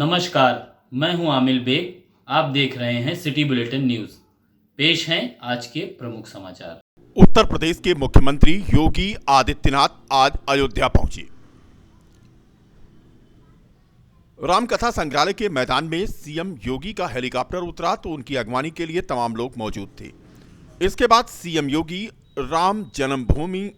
नमस्कार, मैं हूं आमिल बेग। आप देख रहे हैं सिटी बुलेटिन न्यूज़। पेश हैं आज के प्रमुख समाचार। उत्तर प्रदेश के मुख्यमंत्री योगी आदित्यनाथ आज अयोध्या पहुंचे। रामकथा संग्रहालय के मैदान में सीएम योगी का हेलीकॉप्टर उतरा तो उनकी अगवानी के लिए तमाम लोग मौजूद थे। इसके बाद सीएम योगी राम जन्मभूमि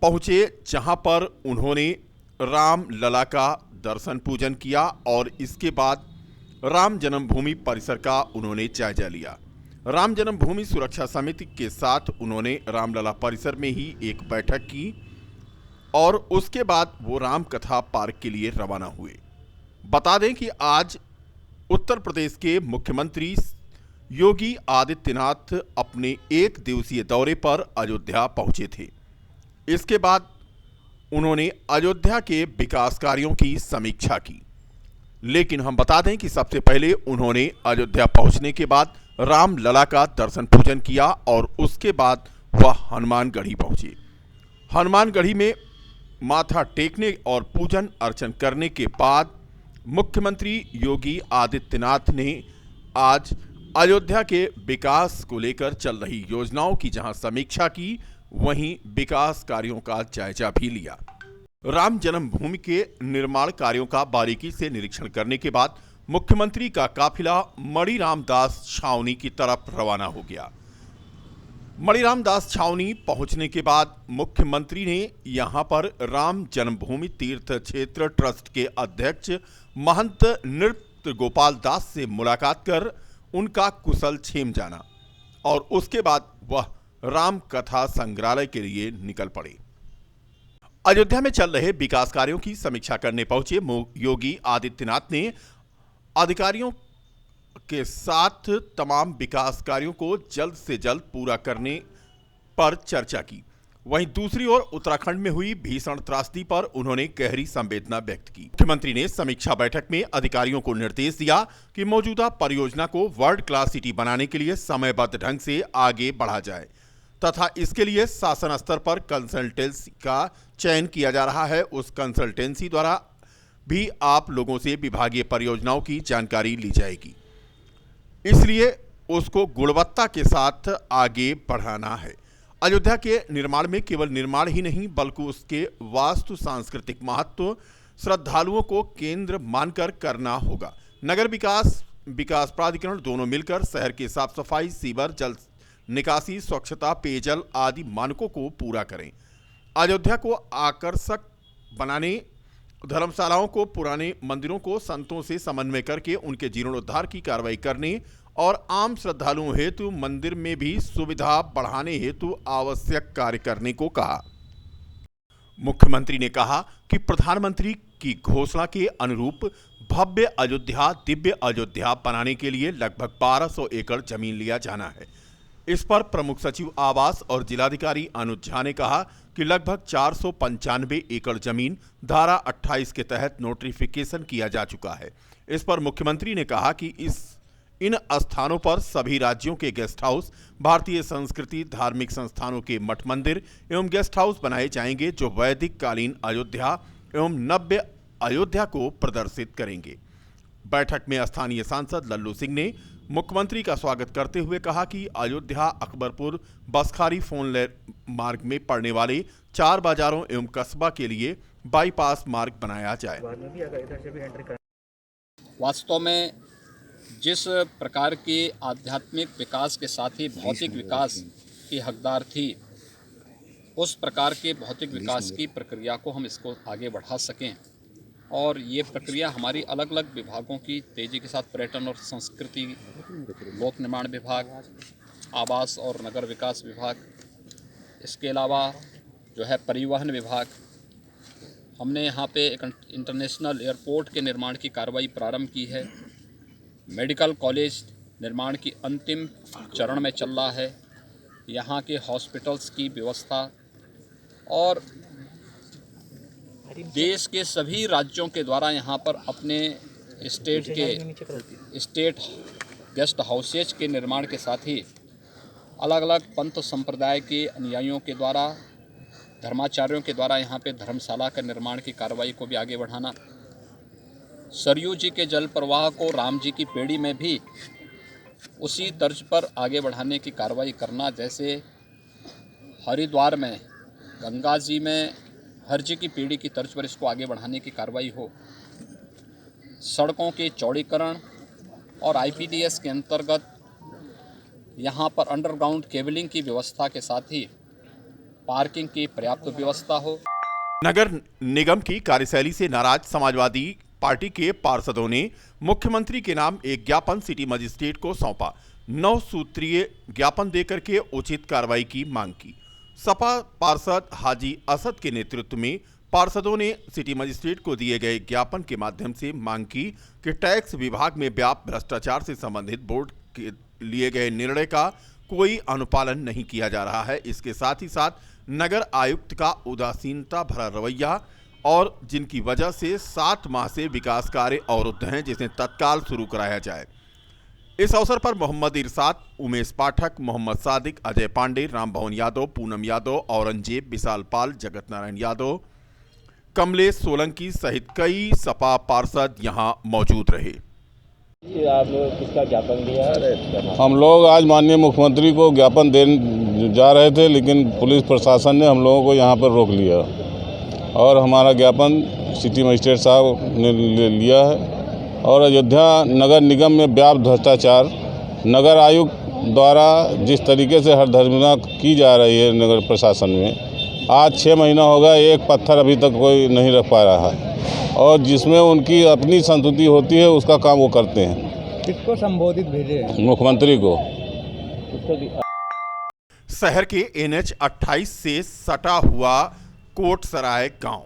पहुंचे, जहां पर उन्होंने राम लला का दर्शन पूजन किया और इसके बाद राम जन्मभूमि परिसर का उन्होंने जायजा लिया। राम जन्मभूमि सुरक्षा समिति के साथ उन्होंने रामलला परिसर में ही एक बैठक की और उसके बाद वो राम कथा पार्क के लिए रवाना हुए। बता दें कि आज उत्तर प्रदेश के मुख्यमंत्री योगी आदित्यनाथ अपने एक दिवसीय दौरे पर अयोध्या पहुंचे थे। इसके बाद उन्होंने अयोध्या के विकास कार्यों की समीक्षा की, लेकिन हम बता दें कि सबसे पहले उन्होंने अयोध्या पहुंचने के बाद रामलला का दर्शन पूजन किया और उसके बाद वह हनुमानगढ़ी पहुंचे। हनुमानगढ़ी में माथा टेकने और पूजन अर्चन करने के बाद मुख्यमंत्री योगी आदित्यनाथ ने आज अयोध्या के विकास को लेकर चल रही योजनाओं की जहां समीक्षा की, वहीं विकास कार्यों का जायजा भी लिया। राम जन्मभूमि के निर्माण कार्यों का बारीकी से निरीक्षण करने के बाद मुख्यमंत्री का काफिला मणिराम दास छावनी की तरफ रवाना हो गया। मणिराम दास छावनी पहुंचने के बाद मुख्यमंत्री ने यहां पर राम जन्मभूमि तीर्थ क्षेत्र ट्रस्ट के अध्यक्ष महंत नृत्य गोपाल दास से मुलाकात कर उनका कुशल क्षेम जाना और उसके बाद वह राम कथा संग्रहालय के लिए निकल पड़े। अयोध्या में चल रहे विकास कार्यों की समीक्षा करने पहुंचे योगी आदित्यनाथ ने अधिकारियों के साथ तमाम विकास कार्यों को जल्द से जल्द पूरा करने पर चर्चा की। वहीं दूसरी ओर उत्तराखंड में हुई भीषण त्रासदी पर उन्होंने गहरी संवेदना व्यक्त की। मुख्यमंत्री ने समीक्षा बैठक में अधिकारियों को निर्देश दिया कि मौजूदा परियोजना को वर्ल्ड क्लास सिटी बनाने के लिए समयबद्ध ढंग से आगे बढ़ा जाए तथा इसके लिए शासन स्तर पर कंसल्टेंसी का चयन किया जा रहा है। उस कंसल्टेंसी द्वारा भी आप लोगों से विभागीय परियोजनाओं की जानकारी ली जाएगी, इसलिए उसको गुणवत्ता के साथ आगे बढ़ाना है। अयोध्या के निर्माण में केवल निर्माण ही नहीं बल्कि उसके वास्तु सांस्कृतिक महत्व श्रद्धालुओं को केंद्र मानकर करना होगा। नगर विकास प्राधिकरण दोनों मिलकर शहर की साफ सफाई, सीवर, जल निकासी, स्वच्छता, पेयजल आदि मानकों को पूरा करें। अयोध्या को आकर्षक बनाने, धर्मशालाओं को, पुराने मंदिरों को संतों से समन्वय करके उनके जीर्णोद्धार की कार्रवाई करने और आम श्रद्धालुओं हेतु मंदिर में भी सुविधा बढ़ाने हेतु आवश्यक कार्य करने को कहा। मुख्यमंत्री ने कहा कि प्रधानमंत्री की घोषणा के अनुरूप भव्य अयोध्या, दिव्य अयोध्या बनाने के लिए लगभग 1200 एकड़ जमीन लिया जाना है। इस पर प्रमुख सचिव आवास और जिलाधिकारी अनुज झा ने कहा कि लगभग 495 एकड़ जमीन धारा 28 के तहत नोटिफिकेशन किया जा चुका है। इस पर मुख्यमंत्री ने कहा कि इन स्थानों पर सभी राज्यों के गेस्ट हाउस, भारतीय संस्कृति, धार्मिक संस्थानों के मठ मंदिर एवं गेस्ट हाउस बनाए जाएंगे जो वैदिक कालीन अयोध्या एवं नव्य अयोध्या को प्रदर्शित करेंगे। बैठक में स्थानीय सांसद लल्लू सिंह ने मुख्यमंत्री का स्वागत करते हुए कहा कि अयोध्या अकबरपुर बसखारी फोन मार्ग में पड़ने वाले 4 बाजारों एवं कस्बा के लिए बाईपास मार्ग बनाया जाए। वास्तव में जिस प्रकार के आध्यात्मिक विकास के साथ ही भौतिक विकास की हकदार थी, उस प्रकार के भौतिक विकास की प्रक्रिया को हम इसको आगे बढ़ा सकें और ये प्रक्रिया हमारी अलग अलग विभागों की तेज़ी के साथ पर्यटन और संस्कृति, लोक निर्माण विभाग, आवास और नगर विकास विभाग, इसके अलावा जो है परिवहन विभाग, हमने यहाँ पे एक इंटरनेशनल एयरपोर्ट के निर्माण की कार्रवाई प्रारंभ की है। मेडिकल कॉलेज निर्माण की अंतिम चरण में चल रहा है। यहाँ के हॉस्पिटल्स की व्यवस्था और देश के सभी राज्यों के द्वारा यहाँ पर अपने स्टेट गेस्ट हाउसेज के निर्माण के साथ ही अलग अलग पंथ संप्रदाय के अनुयायियों के द्वारा, धर्माचार्यों के द्वारा यहाँ पे धर्मशाला का निर्माण की कार्रवाई को भी आगे बढ़ाना सरयू जी के जल प्रवाह को राम जी की पेड़ी में भी उसी तर्ज पर आगे बढ़ाने की कार्रवाई करना, जैसे हरिद्वार में गंगा जी में हर जी की पेड़ी की तर्ज पर इसको आगे बढ़ाने की कार्रवाई हो। सड़कों के चौड़ीकरण और आईपीडीएस के अंतर्गत यहाँ पर अंडरग्राउंड केबलिंग की व्यवस्था के साथ ही पार्किंग की पर्याप्त व्यवस्था हो। नगर निगम की कार्यशैली से नाराज समाजवादी पार्टी के पार्षदों ने मुख्यमंत्री के नाम एक ज्ञापन सिटी मजिस्ट्रेट को सौंपा। 9 सूत्रीय ज्ञापन देकर के उचित कार्रवाई की मांग की। सपा पार्षद हाजी असद के नेतृत्व में पार्षदों ने सिटी मजिस्ट्रेट को दिए गए ज्ञापन के माध्यम से मांग की कि टैक्स विभाग में व्याप्त भ्रष्टाचार से संबंधित बोर्ड के लिए गए निर्णय का कोई अनुपालन नहीं किया जा रहा है। इसके साथ ही साथ नगर आयुक्त का उदासीनता भरा रवैया और जिनकी वजह से 7 माह से विकास कार्य अवरुद्ध हैं, जिसे तत्काल शुरू कराया जाए। इस अवसर पर मोहम्मद इरशाद, उमेश पाठक, मोहम्मद सादिक, अजय पांडे, रामभवन यादव, पूनम यादव, औरंगजेब, विशाल पाल, जगत नारायण यादव, कमलेश सोलंकी सहित कई सपा पार्षद यहां मौजूद रहे। आप किसका ज्ञापन दिया? हम लोग आज माननीय मुख्यमंत्री को ज्ञापन देने जा रहे थे, लेकिन पुलिस प्रशासन ने हम लोगों को यहाँ पर रोक लिया और हमारा ज्ञापन सिटी मजिस्ट्रेट साहब ने लिया है। और अयोध्या नगर निगम में व्याप्त भ्रष्टाचार, नगर आयुक्त द्वारा जिस तरीके से हरधर्मिता की जा रही है नगर प्रशासन में, आज 6 महीना हो गया, एक पत्थर अभी तक कोई नहीं रख पा रहा है और जिसमें उनकी अपनी संतुष्टि होती है उसका काम वो करते हैं। किसको संबोधित भेजे? मुख्यमंत्री को। शहर के NH 28 से सटा हुआ कोटसराय गांव।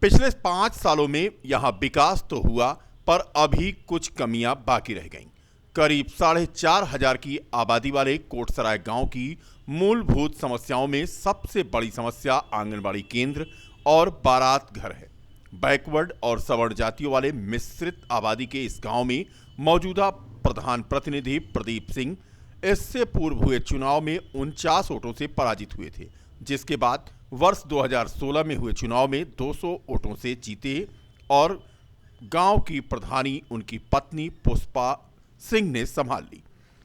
पिछले 5 सालों में यहां विकास तो हुआ, पर अभी कुछ कमियां बाकी रह गईं। करीब 4,500 की आबादी वाले कोटसराय गांव की मूलभूत समस्याओं में सबसे बड़ी समस्या आंगनबाड़ी केंद्र और बारात घर है। बैकवर्ड और सवर्ण जातियों वाले मिश्रित आबादी के इस गांव में मौजूदा प्रधान प्रतिनिधि प्रदीप सिंह इससे पूर्व हुए चुनाव में 49 वोटों से पराजित हुए थे, जिसके बाद वर्ष 2016 में हुए चुनाव में 200 वोटों से जीते और गांव की प्रधानी उनकी पत्नी पुष्पा सिंह ने संभाल ली।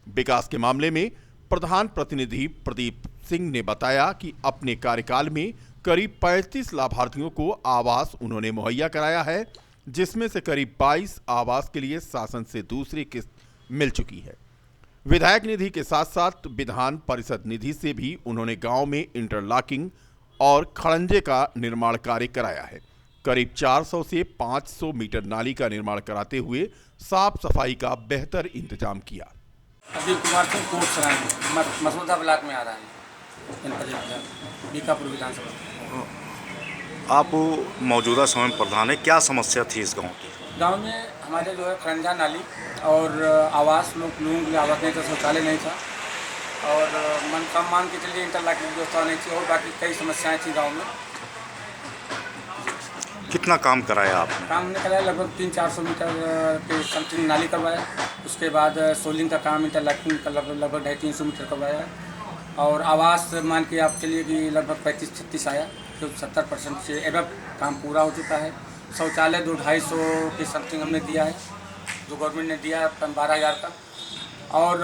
विकास के मामले में प्रधान प्रतिनिधि प्रदीप सिंह ने बताया कि अपने कार्यकाल में करीब 35 लाभार्थियों को आवास उन्होंने मुहैया कराया है, जिसमें से करीब 22 आवास के लिए शासन से दूसरी किस्त मिल चुकी है। विधायक निधि के साथ साथ विधान परिषद निधि से भी उन्होंने गांव में इंटरलॉकिंग और खड़ंजे का निर्माण कार्य कराया है। करीब 400 से 500 मीटर नाली का निर्माण कराते हुए साफ सफाई का बेहतर इंतजाम किया। अभी कुमार सिंह कोटसराय में मसूदा ब्लॉक में आ रहा है, बीकापुर विधानसभा। आप मौजूदा समय में प्रधान है, क्या समस्या थी इस गांव की? गांव में हमारे जो है खरंजा नाली और आवास लोगों के लिए आवास नहीं था, शौचालय नहीं था और मान के चलिए इंटरलॉकिंग की व्यवस्था नहीं थी और बाकी कई समस्याएं थी गांव में। कितना काम कराया आपने? काम हमने कराया लगभग 300-400 मीटर के समथिंग नाली करवाया। उसके बाद सोलिंग का काम, इंटरलॉकिंग का लगभग 250-300 मीटर करवाया और आवास मान के आप चलिए कि लगभग 35-36 आया, तो 70% से एबव काम पूरा हो चुका है। शौचालय 200-250 के समथिंग हमने दिया है, जो गवर्नमेंट ने दिया है 12,000 का। और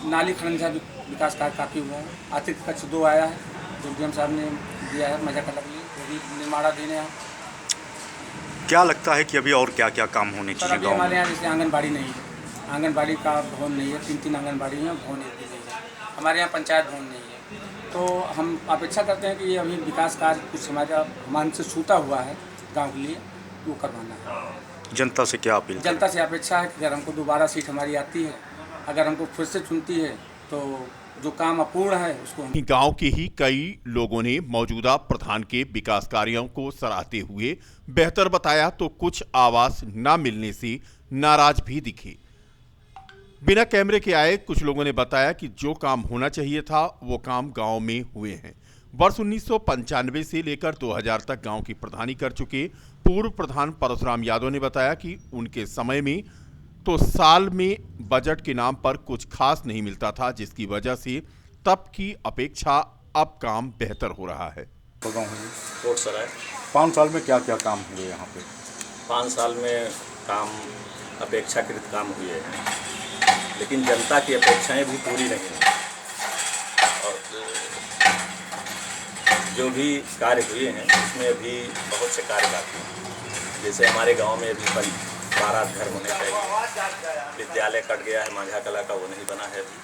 नाली खरंजा विकास कार्य काफ़ी हुआ है। अतिरिक्त कक्ष 2 आया है, जो डीएम साहब ने दिया है मजा का लगली, वो भी निर्माणाधीन है। क्या लगता है कि अभी और क्या क्या काम होने चाहिए अभी गाँव हमारे में? यहाँ जैसे आंगनबाड़ी नहीं है, आंगनबाड़ी का भवन नहीं है, 3 आंगनबाड़ी हैं, भवन एक भी नहीं है। हमारे यहाँ पंचायत भवन नहीं है, तो हम अपेक्षा करते हैं कि ये अभी विकास कार्य कुछ हमारे से छूटा हुआ है गाँव के लिए, वो करवाना है। जनता से क्या अपील? जनता से अपेक्षा है कि अगर हमको दोबारा सीट हमारी आती है, अगर हमको फिर से चुनती है, तो जो काम अपूर्ण है उसको हम... गांव के ही कई लोगों ने मौजूदा प्रधान के विकास कार्यों को सराहते हुए बेहतर बताया, तो कुछ आवास न मिलने से नाराज भी दिखे। बिना कैमरे के आए कुछ लोगों ने बताया कि जो काम होना चाहिए था वो काम गांव में हुए हैं। वर्ष 1995 से लेकर 2000 तक गांव की प्रधानी कर चुके पूर्व प्रधान परशुराम यादव ने बताया कि उनके समय में तो साल में बजट के नाम पर कुछ खास नहीं मिलता था, जिसकी वजह से तब की अपेक्षा अब काम बेहतर हो रहा है। कोटसराय 5 साल में क्या क्या काम हुए यहाँ पे? 5 साल में काम अपेक्षाकृत काम हुए हैं, लेकिन जनता की अपेक्षाएं भी पूरी नहीं हैं। और जो भी कार्य हुए हैं उसमें अभी बहुत से कार्य बाकी हैं। जैसे हमारे गांव में अभी 12 घर होने चाहिए, विद्यालय कट गया है मांझा कला का, वो नहीं बना है अभी।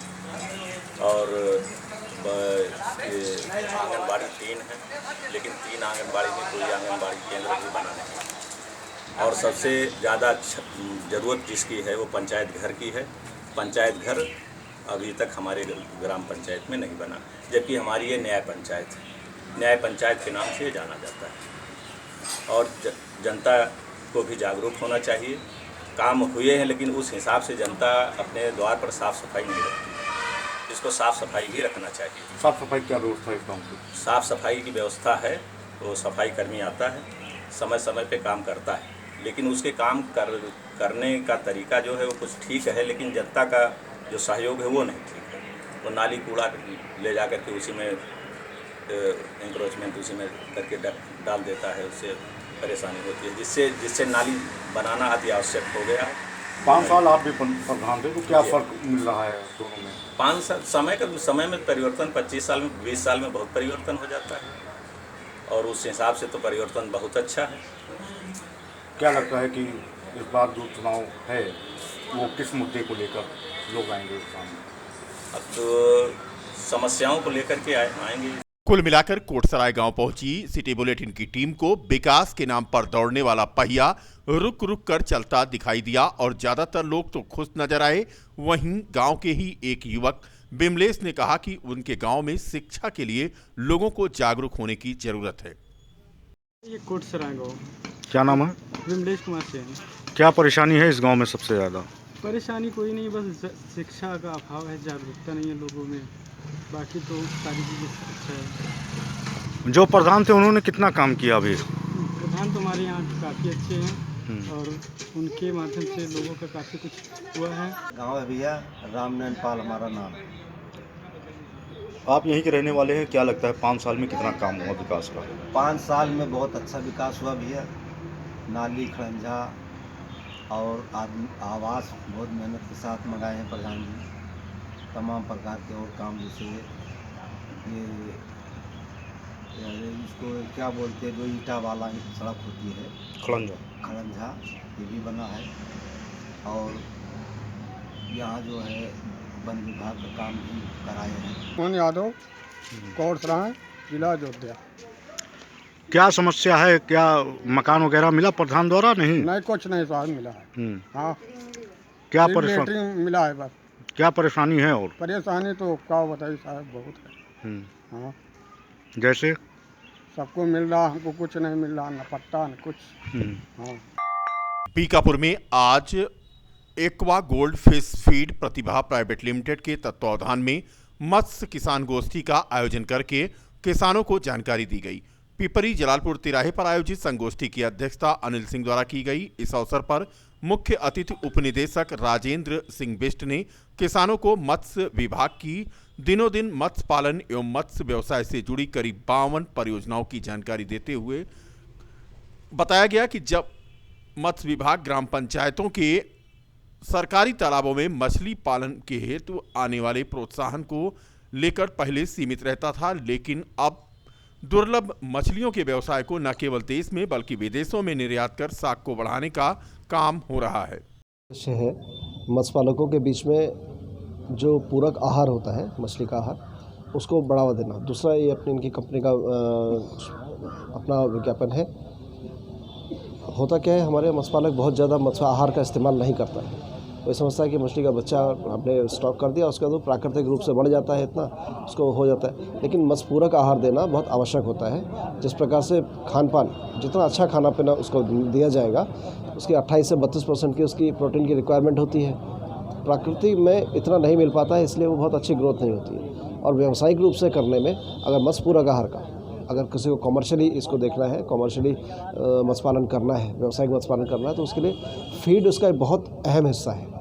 और आंगनबाड़ी 3 है, लेकिन 3 आंगनबाड़ी में कोई आंगनबाड़ी केंद्र भी बना नहीं। और सबसे ज़्यादा ज़रूरत जिसकी है वो पंचायत घर की है। पंचायत घर अभी तक हमारे ग्राम पंचायत में नहीं बना, जबकि हमारी ये न्याय पंचायत है। न्याय पंचायत के नाम से जाना जाता है। और जनता को भी जागरूक होना चाहिए। काम हुए हैं, लेकिन उस हिसाब से जनता अपने द्वार पर साफ़ सफाई नहीं रखती। इसको साफ़ सफाई भी रखना चाहिए। साफ सफाई क्या व्यवस्था है इस गाँव की? साफ़ सफाई की व्यवस्था है, तो सफाई कर्मी आता है, समय समय पे काम करता है, लेकिन उसके काम करने का तरीका जो है वो कुछ ठीक है, लेकिन जनता का जो सहयोग है वो नहीं ठीक है। वो नाली कूड़ा ले जा कर के उसी में इंक्रोचमेंट उसी में करके डाल देता है, उससे परेशानी होती है, जिससे नाली बनाना अति आवश्यक हो गया है। 5 साल आप भी प्रधान थे, तो क्या फ़र्क मिल रहा है दोनों में? 5 साल समय में परिवर्तन, 25 साल में 20 साल में बहुत परिवर्तन हो जाता है, और उस हिसाब से तो परिवर्तन बहुत अच्छा है। क्या लगता है कि इस बार जो चुनाव है वो किस मुद्दे को लेकर लोग आएंगे सामने? अब तो समस्याओं को लेकर के आएंगे। कुल मिलाकर कोटसराय गांव पहुंची सिटी बुलेटिन की टीम को विकास के नाम पर दौड़ने वाला पहिया रुक रुक कर चलता दिखाई दिया और ज्यादातर लोग तो खुश नजर आए। वहीं गांव के ही एक युवक विमलेश ने कहा कि उनके गांव में शिक्षा के लिए लोगों को जागरूक होने की जरूरत है। ये कोटसराय गाँव। क्या नाम है? विमलेश कुमार से। क्या परेशानी है इस गांव में सबसे ज़्यादा? परेशानी कोई नहीं, बस शिक्षा का अभाव है, जागरूकता नहीं है लोगों में, बाकी तो सारी चीज़ें अच्छा है। जो प्रधान थे उन्होंने कितना काम किया अभी? प्रधान तो हमारे यहाँ काफ़ी अच्छे हैं और उनके माध्यम से लोगों का काफ़ी कुछ हुआ है। गाँव है भैया, रामनयन पाल हमारा नाम है। आप यहीं के रहने वाले हैं, क्या लगता है 5 साल में कितना काम हुआ विकास का? 5 साल में बहुत अच्छा विकास हुआ भैया। नाली खड़ंजा और आवास बहुत मेहनत के साथ मंगाए हैं प्रधान जी। तमाम प्रकार के और काम, जैसे ये इसको क्या बोलते हैं, जो ईंटा वाला सड़क होती है, खड़ंजा, ये भी बना है। और यहाँ जो है वन विभाग का काम भी कराए हैं। मोहन यादव, कोटसराय, जिला अयोध्या। क्या समस्या है? क्या मकान वगैरह मिला प्रधान द्वारा? नहीं, कुछ नहीं स्वाद मिला है। हाँ, क्या परेशानी मिला है बस। क्या परेशानी है? और परेशानी तो क्या बताइए साहब, बहुत है। हाँ, जैसे सबको मिल रहा, हमको कुछ नहीं मिल रहा, न पट्टा न कुछ। हाँ। बीकापुर में आज एक्वा गोल्ड फिश फीड प्रतिभा प्राइवेट लिमिटेड के तत्वावधान में मत्स्य किसान गोष्ठी का आयोजन करके किसानों को जानकारी दी गई। पिपरी जलालपुर तिराहे पर आयोजित संगोष्ठी की अध्यक्षता अनिल सिंह द्वारा की गई। इस अवसर पर मुख्य अतिथि उपनिदेशक राजेंद्र सिंह बिष्ट ने किसानों को मत्स्य विभाग की दिनों दिन मत्स्य पालन एवं मत्स्य व्यवसाय से जुड़ी करीब 52 परियोजनाओं की जानकारी देते हुए बताया गया कि जब मत्स्य विभाग ग्राम पंचायतों के सरकारी तालाबों में मछली पालन के हेतु आने वाले प्रोत्साहन को लेकर पहले सीमित रहता था, लेकिन अब दुर्लभ मछलियों के व्यवसाय को न केवल देश में बल्कि विदेशों में निर्यात कर साख को बढ़ाने का काम हो रहा है। मत्स्य पालकों के बीच में जो पूरक आहार होता है, मछली का आहार, उसको बढ़ावा देना। दूसरा, ये अपनी इनकी कंपनी का अपना विज्ञापन है। होता क्या है, हमारे मत्स्य पालक बहुत ज़्यादा मत्स्य आहार का इस्तेमाल नहीं करता है। वो समझता है कि मछली का बच्चा आपने स्टॉक कर दिया, उसके बाद वो प्राकृतिक रूप से बढ़ जाता है, इतना उसको हो जाता है। लेकिन मत्स्य पूरक आहार देना बहुत आवश्यक होता है। जिस प्रकार से खान पान, जितना अच्छा खाना पीना उसको दिया जाएगा, उसकी 28 से 32% की उसकी प्रोटीन की रिक्वायरमेंट होती है। प्रकृति में इतना नहीं मिल पाता है, इसलिए वो बहुत अच्छी ग्रोथ नहीं होती है। और व्यावसायिक रूप से करने में अगर मत्स्य पूरक आहार का, अगर किसी को कॉमर्शियली इसको देखना है, कॉमर्शियली मत्स्य पालन करना है, व्यावसायिक मत्स्य पालन करना है, तो उसके लिए फीड उसका एक बहुत अहम हिस्सा है।